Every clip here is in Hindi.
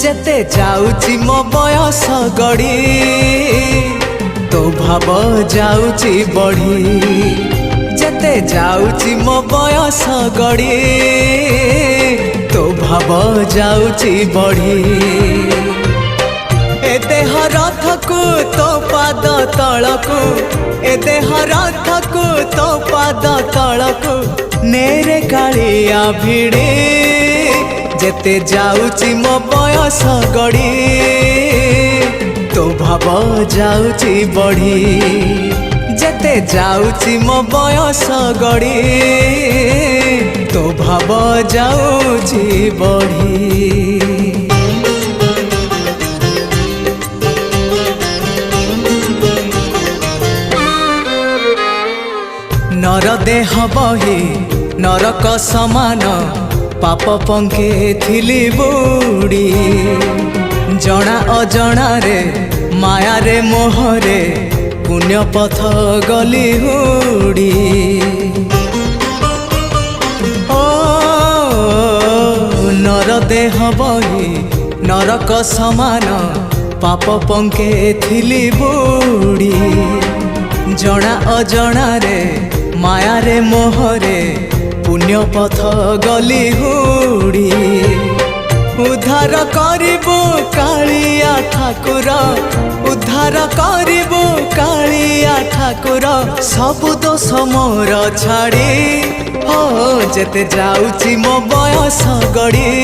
जेते जाउची मो बयस गड़ी तो भाव जाउची बढ़ी जेते जाउची मो बयस गड़ी तो भाव जाउची बढ़ी ए देह रथ को तो पाद तलको ए देह रथ को तो पाद तलको नेरे कालिया भिड़े जेते जाउची मो बयस गड़ी तो भाव जाउची बढ़ी जेते जाउची मो बयस गड़ी तो भाव जाउची बढ़ी। नर देह बही नरक समान पाप पंखे थिली बुड़ी जना अजना रे माया रे मोहरे पुण्य पथ गली हुड़ी ओ नर देह बही नरक समान पाप पंखे थिली बुड़ी जना अजना रे माया रे मोहरे पुण्य पथ गली हुड़ी उद्धार करिबो कालिया ठाकुर उद्धार करिबो कालिया ठाकुर सबु दोष मोर छाड़ी हो जेते जाउची मो बयस गड़ी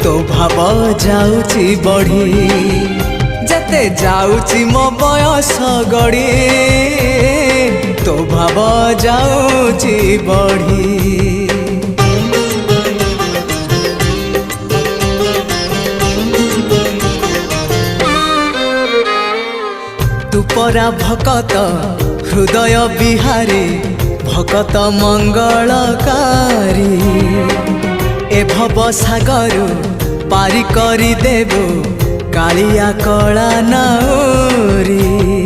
तो भाव जाउची बढ़ी जेते जाउची मो बयस गड़ी तो भाव जाउची बढ़ी। तू परा भकत हृदय बिहारी भकत मंगलकारी ए भव सागर पारी करी देबो कालिया कला नाउरी।